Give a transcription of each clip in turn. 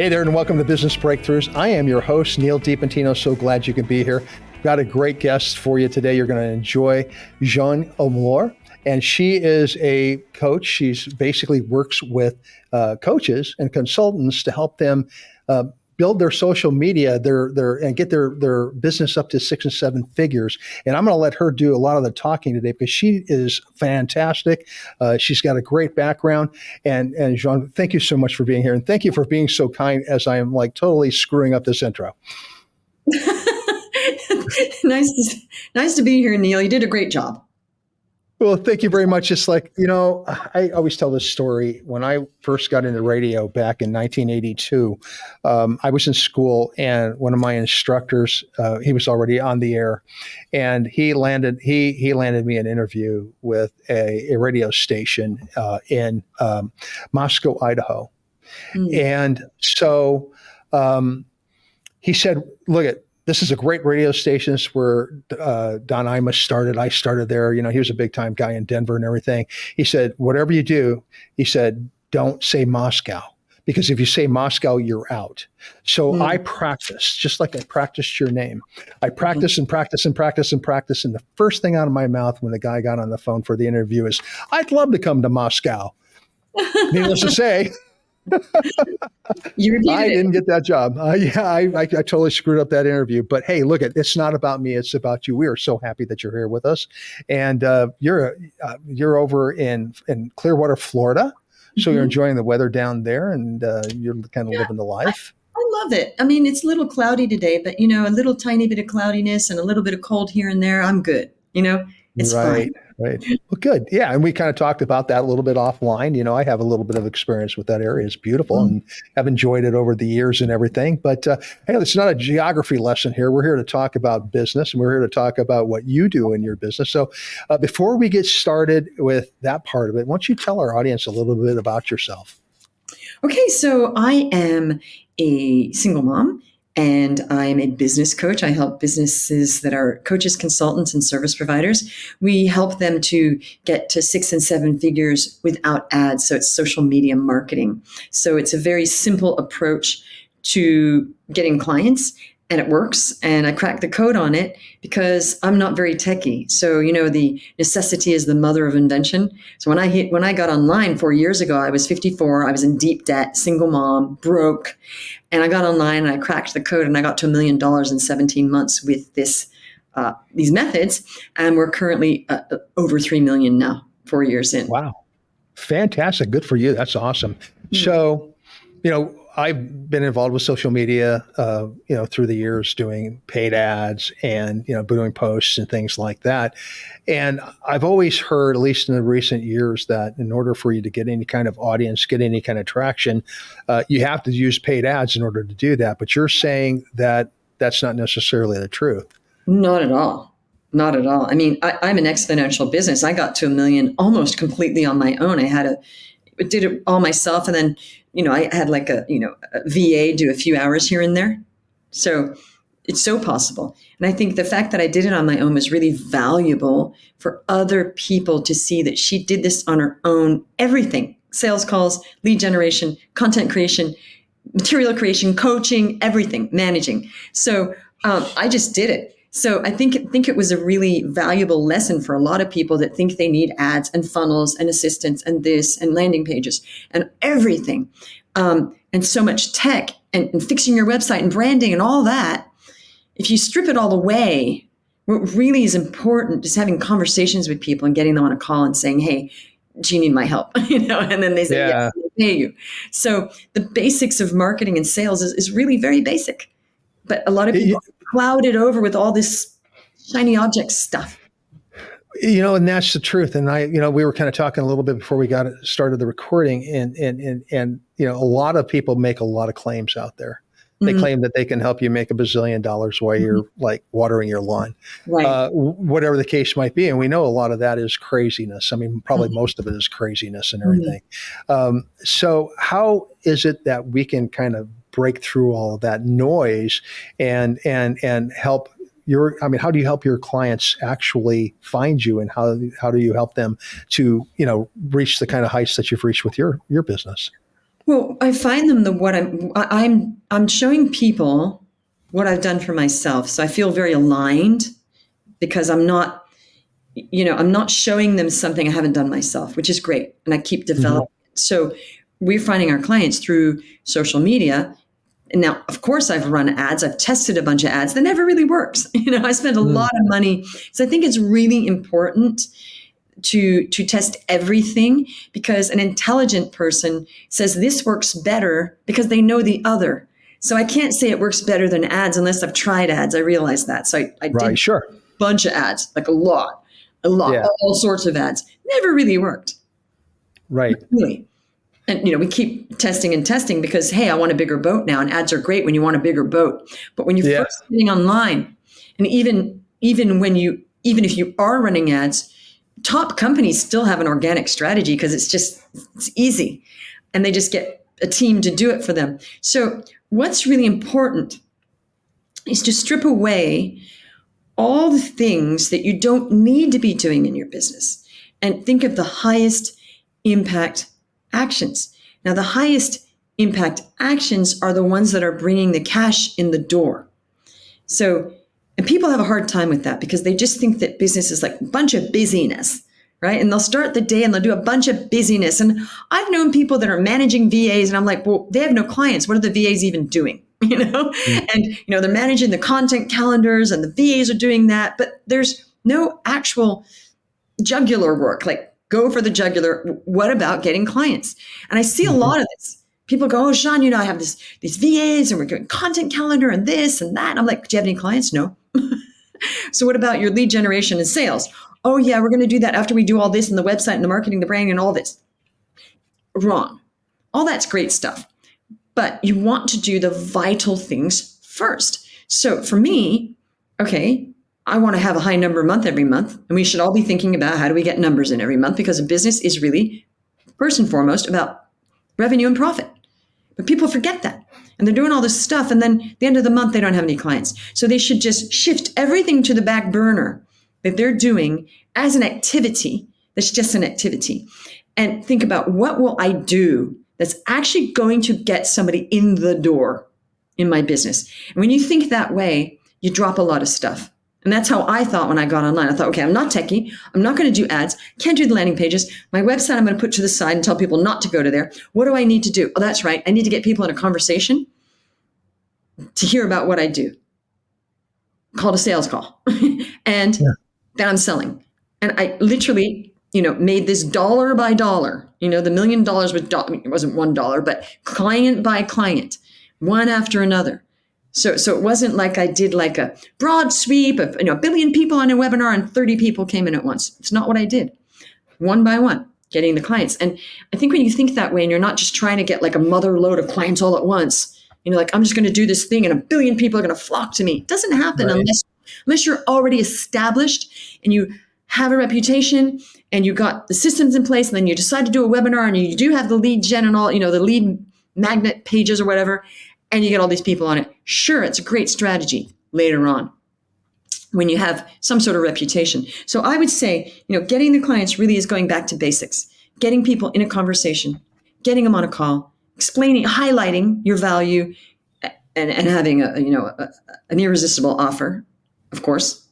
Hey there, and welcome to Business Breakthroughs. I am your host, Neal DiPentino. So glad you can be here. Got a great guest for you today. You're going to enjoy Jeanne Omlor, and she is a coach. She's basically works with coaches and consultants to help them build their social media, and get their business up to 6 and 7 figures. And I'm going to let her do a lot of the talking today because she is fantastic. She's got a great background. And Jeanne, thank you so much for being here, and thank you for being so kind as I am like totally screwing up this intro. Nice to be here, Neal. You did a great job. Well, thank you very much. It's like, I always tell this story. When I first got into radio back in 1982, I was in school, and one of my instructors, he was already on the air, and he landed me an interview with a radio station in Moscow, Idaho. And so he said, this is a great radio station. This is where Don Imus started. I started there. He was a big time guy in Denver and everything. He said, whatever you do, he said, don't say Moscow, because if you say Moscow, you're out. So I practiced, just like I practiced your name. I practiced and practiced and practiced and practiced. And the first thing out of my mouth when the guy got on the phone for the interview is, I'd love to come to Moscow. Needless to say, I didn't get that job. I totally screwed up that interview. But hey, look, it's not about me. It's about you. We are so happy that you're here with us. And you're over in Clearwater, Florida. So you're enjoying the weather down there, and you're kind of living the life. I love it. I mean, it's a little cloudy today, but, a little tiny bit of cloudiness and a little bit of cold here and there. I'm good. It's fine. Right. Well, good. Yeah. And we kind of talked about that a little bit offline. I have a little bit of experience with that area. It's beautiful and have enjoyed it over the years and everything. But hey, it's not a geography lesson here. We're here to talk about business, and we're here to talk about what you do in your business. So before we get started with that part of it, why don't you tell our audience a little bit about yourself? Okay. So I am a single mom, and I'm a business coach. I help businesses that are coaches, consultants, and service providers. We help them to get to 6 and 7 figures without ads. So it's social media marketing. So it's a very simple approach to getting clients, and it works. And I cracked the code on it because I'm not very techie. So, the necessity is the mother of invention. So when I got online 4 years ago, I was 54. I was in deep debt, single mom, broke. And I got online and I cracked the code, and I got to $1 million in 17 months with these methods. And we're currently over 3 million now, 4 years in. Wow. Fantastic. Good for you. That's awesome. So, I've been involved with social media, through the years, doing paid ads and, doing posts and things like that. And I've always heard, at least in the recent years, that in order for you to get any kind of audience, get any kind of traction, you have to use paid ads in order to do that. But you're saying that that's not necessarily the truth. Not at all. Not at all. I mean, I'm an exponential business. I got to $1 million almost completely on my own. I did it all myself. And then, I had like a VA do a few hours here and there. So it's so possible. And I think the fact that I did it on my own was really valuable for other people to see that she did this on her own. Everything: sales calls, lead generation, content creation, material creation, coaching, everything, managing. So I just did it. So I think it was a really valuable lesson for a lot of people that think they need ads and funnels and assistance and this and landing pages and everything, and so much tech and fixing your website and branding and all that. If you strip it all away, what really is important is having conversations with people and getting them on a call and saying, "Hey, do you need my help?" And then they say, "Yes, I pay you." So the basics of marketing and sales is really very basic, but a lot of people cloud it over with all this shiny object stuff. And that's the truth. And we were kind of talking a little bit before we got started the recording, and a lot of people make a lot of claims out there. They claim that they can help you make $1 bazillion while you're like watering your lawn, right? Whatever the case might be. And we know a lot of that is craziness. I mean, probably most of it is craziness and everything. So how is it that we can kind of break through all of that noise and help how do you help your clients actually find you, and how do you help them to, reach the kind of heights that you've reached with your business? Well, I find them I'm showing people what I've done for myself. So I feel very aligned because I'm not showing them something I haven't done myself, which is great. And I keep Hmm. developing. So we're finding our clients through social media. And now, of course, I've run ads. I've tested a bunch of ads that never really works. I spend a lot of money. So I think it's really important to test everything, because an intelligent person says this works better because they know the other. So I can't say it works better than ads unless I've tried ads. I realize that. So I did Right. a Sure. bunch of ads, like a lot, Yeah. all sorts of ads. Never really worked, Right. really. And we keep testing and testing because, hey, I want a bigger boat now, and ads are great when you want a bigger boat. But when you're Yeah. first getting online, and even if you are running ads, top companies still have an organic strategy because it's easy, and they just get a team to do it for them. So what's really important is to strip away all the things that you don't need to be doing in your business and think of the highest impact actions. Now, the highest impact actions are the ones that are bringing the cash in the door. So, and people have a hard time with that because they just think that business is like a bunch of busyness, right? And they'll start the day and they'll do a bunch of busyness. And I've known people that are managing VAs, and I'm like, well, they have no clients. What are the VAs even doing? Mm. And they're managing the content calendars, and the VAs are doing that, but there's no actual jugular work. Like, go for the jugular. What about getting clients? And I see a Mhm. lot of this. People go, oh, Jeanne, I have these VAs and we're doing content calendar and this and that. And I'm like, do you have any clients? No. So what about your lead generation and sales? Oh yeah, we're going to do that after we do all this and the website and the marketing, the branding and all this. Wrong. All that's great stuff. But you want to do the vital things first. So for me, okay, I want to have a high number month every month. And we should all be thinking about how do we get numbers in every month, because a business is really, first and foremost, about revenue and profit. But people forget that. And they're doing all this stuff. And then at the end of the month, they don't have any clients. So they should just shift everything to the back burner that they're doing as an activity that's just an activity. And think about, what will I do that's actually going to get somebody in the door in my business? And when you think that way, you drop a lot of stuff. And that's how I thought when I got online. I thought, okay, I'm not techie. I'm not going to do ads. Can't do the landing pages. My website, I'm going to put to the side and tell people not to go to there. What do I need to do? Oh, that's right. I need to get people in a conversation to hear about what I do. Called a sales call. And Yeah. then I'm selling. And I literally, made this dollar by dollar. The $1 million was, it wasn't $1, but client by client, one after another. So it wasn't like I did like a broad sweep of, a billion people on a webinar and 30 people came in at once. It's not what I did. One by one, getting the clients. And I think when you think that way and you're not just trying to get like a mother load of clients all at once, like, I'm just going to do this thing and 1 billion people are going to flock to me. It doesn't happen Right. unless you're already established and you have a reputation and you got the systems in place, and then you decide to do a webinar and you do have the lead gen and all, the lead magnet pages or whatever, and you get all these people on it. Sure, it's a great strategy later on when you have some sort of reputation. So I would say, getting the clients really is going back to basics, getting people in a conversation, getting them on a call, explaining, highlighting your value, and having an irresistible offer, of course,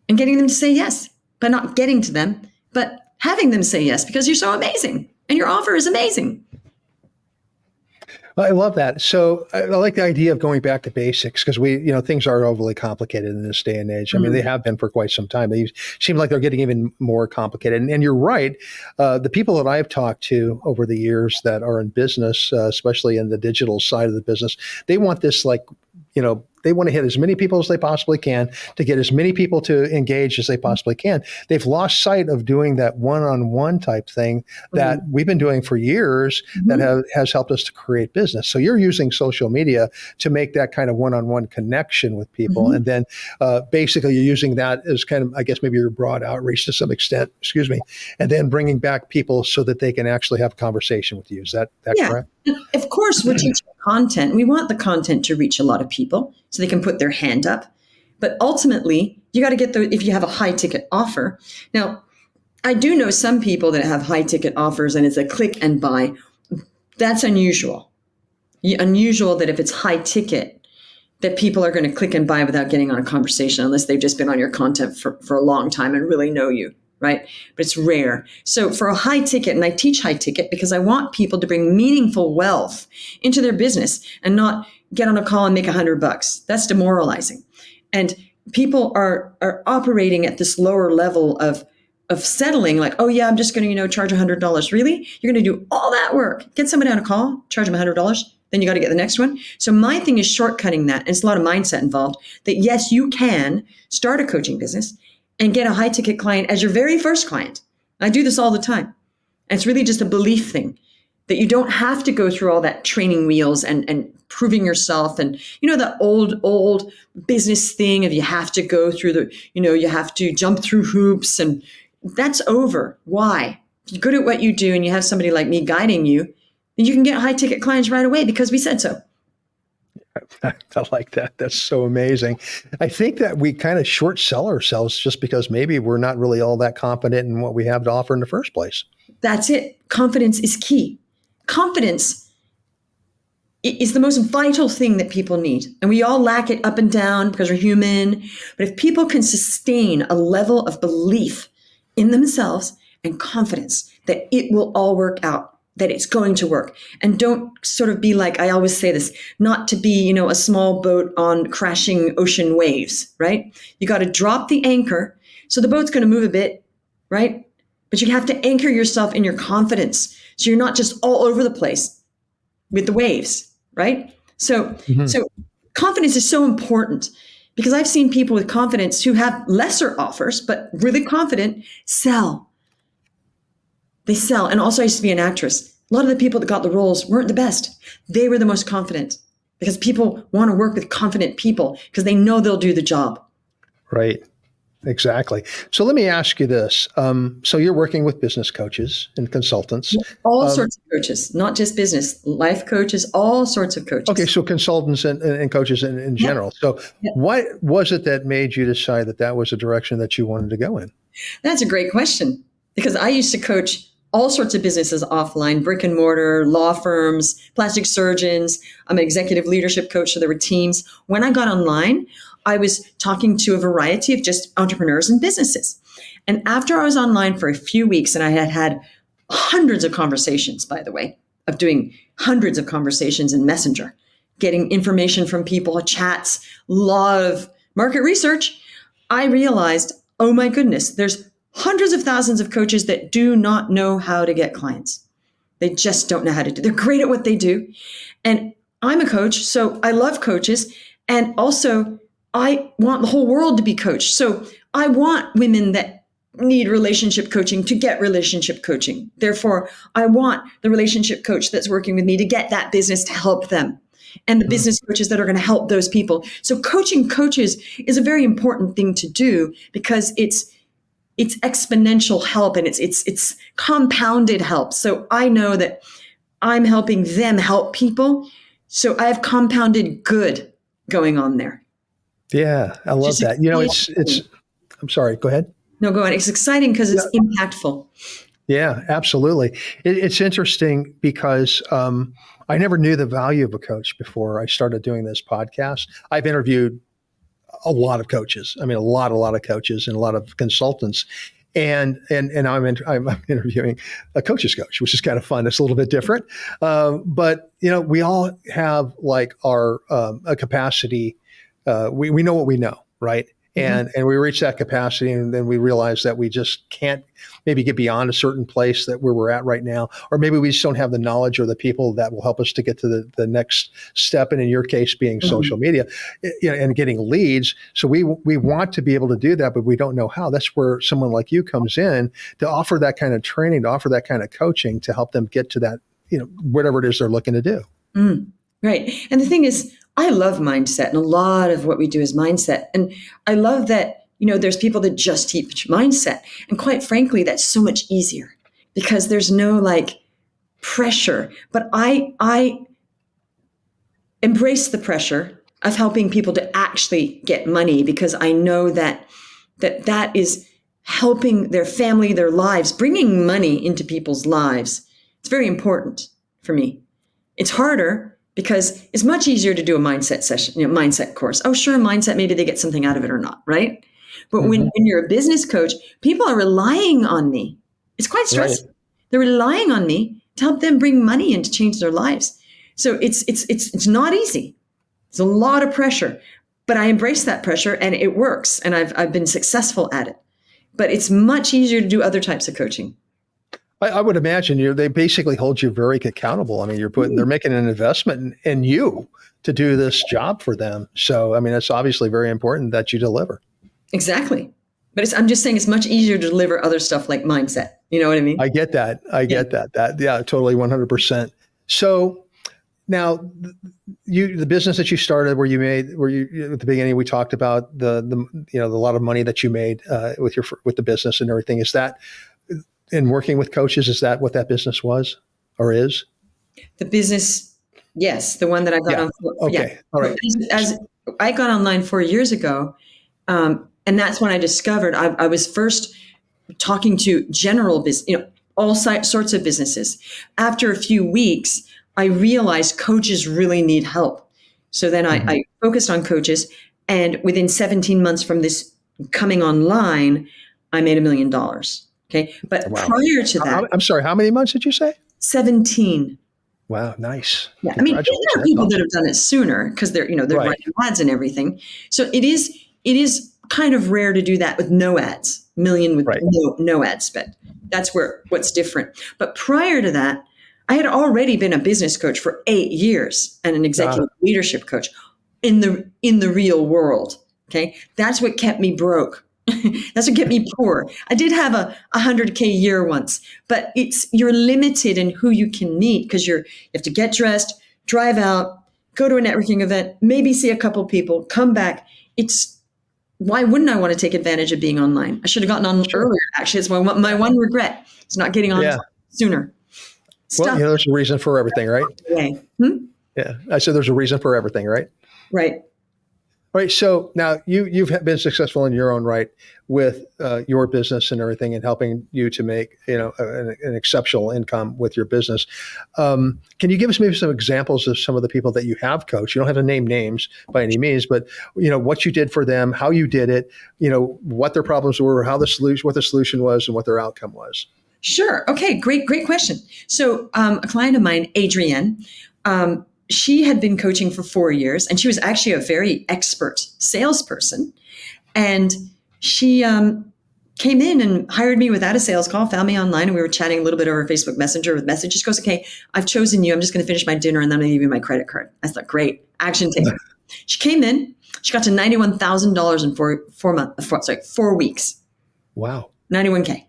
and getting them to say yes, but not getting to them, but having them say yes because you're so amazing and your offer is amazing. I love that. So I like the idea of going back to basics because things are overly complicated in this day and age. I mean, they have been for quite some time. They seem like they're getting even more complicated. And you're right. The people that I've talked to over the years that are in business, especially in the digital side of the business, they want this they want to hit as many people as they possibly can to get as many people to engage as they possibly can. They've lost sight of doing that one-on-one type thing that we've been doing for years that has helped us to create business. So you're using social media to make that kind of one-on-one connection with people. And then basically you're using that as kind of, I guess, maybe your broad outreach to some extent, and then bringing back people so that they can actually have a conversation with you. Is that correct? Of course, we're teaching content. We want the content to reach a lot of people so they can put their hand up. But ultimately, you got to get if you have a high ticket offer. Now, I do know some people that have high ticket offers and it's a click and buy. That's unusual. Unusual that if it's high ticket, that people are going to click and buy without getting on a conversation unless they've just been on your content for a long time and really know you, right? But it's rare. So for a high ticket, and I teach high ticket because I want people to bring meaningful wealth into their business and not get on a call and make $100. That's demoralizing. And people are operating at this lower level of settling, like, oh yeah, I'm just going to, charge $100. Really? You're going to do all that work, get somebody on a call, charge them $100. Then you got to get the next one. So my thing is shortcutting that. And it's a lot of mindset involved that yes, you can start a coaching business and get a high ticket client as your very first client. I do this all the time. And it's really just a belief thing that you don't have to go through all that training wheels and proving yourself. And, the old business thing of you have to go through you have to jump through hoops, and that's over. Why? If you're good at what you do and you have somebody like me guiding you, then you can get high ticket clients right away because we said so. I like that. That's so amazing. I think that we kind of short sell ourselves just because maybe we're not really all that confident in what we have to offer in the first place. That's it. Confidence is key. Confidence is the most vital thing that people need. And we all lack it up and down because we're human. But if people can sustain a level of belief in themselves and confidence that it will all work out, that it's going to work. And don't sort of be like, I always say this, not to be, a small boat on crashing ocean waves, right? You got to drop the anchor. So the boat's going to move a bit, right? But you have to anchor yourself in your confidence. So you're not just all over the place with the waves, right? So confidence is so important because I've seen people with confidence who have lesser offers, but really confident, sell. They sell. And also I used to be an actress. A lot of the people that got the roles weren't the best. They were the most confident because people want to work with confident people because they know they'll do the job. Right. Exactly. So let me ask you this. So you're working with business coaches and consultants. All sorts of coaches, not just business, life coaches, all sorts of coaches. Okay. So consultants and coaches in general. So what was it that made you decide that was a direction that you wanted to go in? That's a great question because I used to coach all sorts of businesses offline, brick and mortar, law firms, plastic surgeons. I'm an executive leadership coach, so there were teams. When I got online, I was talking to a variety of just entrepreneurs and businesses. And after I was online for a few weeks, and I had hundreds of conversations, by the way, of doing hundreds of conversations in Messenger, getting information from people, chats, a lot of market research, I realized, oh my goodness, there's hundreds of thousands of coaches that do not know how to get clients. They just don't know how to do. They're great at what they do. And I'm a coach, so I love coaches. And also, I want the whole world to be coached. So I want women that need relationship coaching to get relationship coaching. Therefore, I want the relationship coach that's working with me to get that business to help them. And the business coaches that are going to help those people. So coaching coaches is a very important thing to do because it's exponential help and it's compounded help. So I know that I'm helping them help people. So I have compounded good going on there. Yeah, I love that. It's, I'm sorry, go ahead. No, go on. It's exciting because it's impactful. Yeah, absolutely. It's interesting because I never knew the value of a coach before I started doing this podcast. I've interviewed a lot of coaches. I mean, a lot of coaches and a lot of consultants. And I'm interviewing a coach's coach, which is kind of fun. It's a little bit different. But, we all have like our a capacity. We know what we know, right? And we reach that capacity, and then we realize that we just can't maybe get beyond a certain place that where we're at right now, or maybe we just don't have the knowledge or the people that will help us to get to the next step. And in your case, being social media, and getting leads. So we want to be able to do that, but we don't know how. That's where someone like you comes in to offer that kind of training, to offer that kind of coaching to help them get to that, whatever it is they're looking to do. Right. And the thing is, I love mindset, and a lot of what we do is mindset. And I love that, there's people that just teach mindset. And quite frankly, that's so much easier because there's no pressure. But I embrace the pressure of helping people to actually get money because I know that is helping their family, their lives, bringing money into people's lives. It's very important for me. It's harder because it's much easier to do a mindset session, mindset course. Oh, sure, mindset, maybe they get something out of it or not, right? But when you're a business coach, people are relying on me. It's quite stressful. Right. They're relying on me to help them bring money in to change their lives. So it's not easy. It's a lot of pressure, but I embrace that pressure and it works. And I've been successful at it. But it's much easier to do other types of coaching. I would imagine they basically hold you very accountable. I mean, they're making an investment in you to do this job for them. So, I mean, it's obviously very important that you deliver. Exactly. But I'm just saying it's much easier to deliver other stuff like mindset. You know what I mean? I get that. Get that. Yeah, totally 100%. So now the business that you started where you at the beginning, we talked about the lot of money that you made with the business and everything. Is that in working with coaches? Is that what that business was or is? The business, yes. The one that I got on. Okay. All right. As I got online 4 years ago, and that's when I discovered I was first talking to general business, all sorts of businesses. After a few weeks, I realized coaches really need help. So then I focused on coaches, and within 17 months from this coming online, I made $1 million. Okay. But prior to that, I'm sorry, how many months did you say? 17. Wow. Nice. Yeah. I mean, there are people that have done it sooner because they're writing ads and everything. So it is kind of rare to do that with no ads, million with no ad spend. That's what's different. But prior to that, I had already been a business coach for 8 years and an executive leadership coach in the real world. Okay. That's what kept me broke. That's what kept me poor. I did have a 100K year once, but you're limited in who you can meet because you have to get dressed, drive out, go to a networking event, maybe see a couple people, come back. Why wouldn't I want to take advantage of being online? I should have gotten on earlier. Actually, it's my one regret. It's not getting on sooner. Well, there's a reason for everything, right? Yeah. I said there's a reason for everything, right? Right. All right. So now you've been successful in your own right with your business and everything, and helping you to make an exceptional income with your business. Can you give us maybe some examples of some of the people that you have coached? You don't have to name names by any means, but what you did for them, how you did it, what their problems were, what the solution was, and what their outcome was. Sure. Okay. Great question. So a client of mine, Adrienne, she had been coaching for 4 years, and she was actually a very expert salesperson. And she came in and hired me without a sales call, found me online, and we were chatting a little bit over Facebook Messenger with messages. She goes, okay, I've chosen you. I'm just going to finish my dinner, and then I'm going to give you my credit card. I thought, great, action taker. She came in. She got to $91,000 in 4 weeks. Wow. 91K.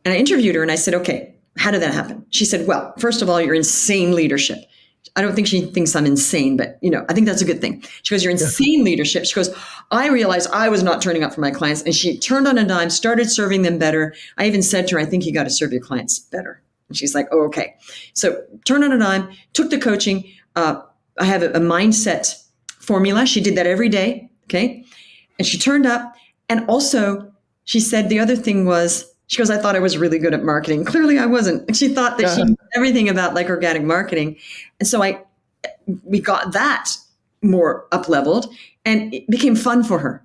And I interviewed her, and I said, okay, how did that happen? She said, well, first of all, your insane leadership. I don't think she thinks I'm insane, but I think that's a good thing. She goes, your insane leadership. She goes, I realized I was not turning up for my clients, and she turned on a dime, started serving them better. I even said to her, I think you got to serve your clients better. And she's like, oh, okay. So turned on a dime, took the coaching. I have a mindset formula. She did that every day. Okay. And she turned up. And also she said the other thing was, she goes, I thought I was really good at marketing. Clearly I wasn't. And she thought that she knew everything about like organic marketing. And so we got that more up leveled, and it became fun for her.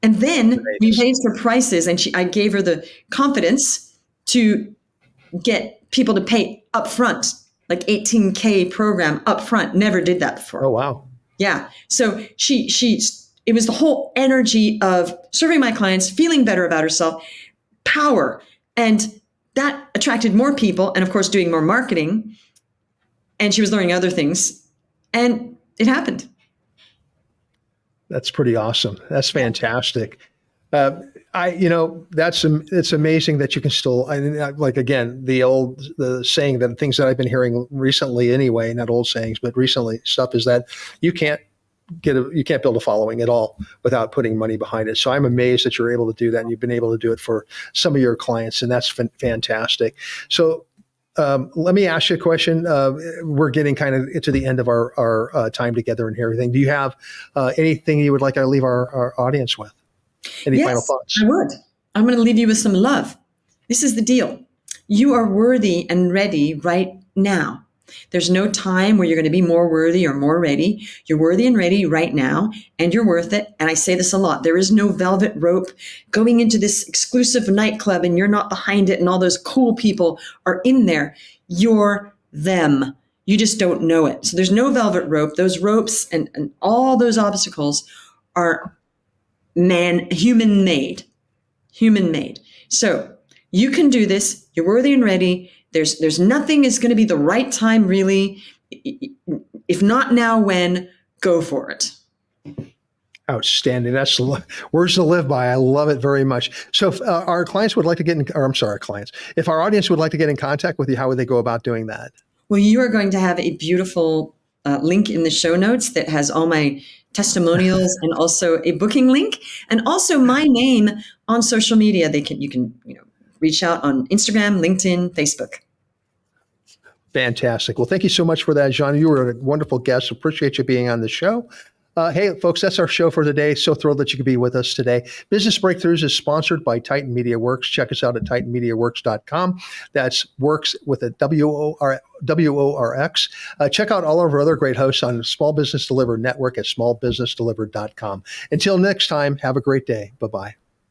And then we raised her prices, and I gave her the confidence to get people to pay upfront, like 18K program upfront. Never did that before. Oh, wow. Yeah. So it was the whole energy of serving my clients, feeling better about herself, power. And that attracted more people, and of course doing more marketing. And she was learning other things, and it happened. That's pretty awesome. That's fantastic. It's amazing that you can still, like, again, the saying that things that I've been hearing recently anyway, not old sayings, but recently stuff is that you can't build a following at all without putting money behind it. So I'm amazed that you're able to do that, and you've been able to do it for some of your clients, and that's fantastic. So let me ask you a question. We're getting kind of into the end of our time together and everything. Do you have anything you would like to leave our audience with? Any final thoughts? I would. I'm going to leave you with some love. This is the deal. You are worthy and ready right now. There's no time where you're going to be more worthy or more ready. You're worthy and ready right now, and you're worth it. And I say this a lot. There is no velvet rope going into this exclusive nightclub and you're not behind it and all those cool people are in there. You're them. You just don't know it. So there's no velvet rope. Those ropes and all those obstacles are human made. So you can do this. You're worthy and ready. There's nothing is going to be the right time, really. If not now, when? Go for it. Outstanding. That's words to live by. I love it very much. So if our clients would like to if our audience would like to get in contact with you, how would they go about doing that? Well, you are going to have a beautiful link in the show notes that has all my testimonials and also a booking link and also my name on social media. You can reach out on Instagram, LinkedIn, Facebook. Fantastic. Well, thank you so much for that, Jeanne. You were a wonderful guest. Appreciate you being on the show. Hey, folks, that's our show for today. So thrilled that you could be with us today. Business Breakthroughs is sponsored by Titan Media Works. Check us out at titanmediaworks.com. That's works with a WORX. Check out all of our other great hosts on Small Business Delivered Network at smallbusinessdelivered.com. Until next time, have a great day. Bye-bye.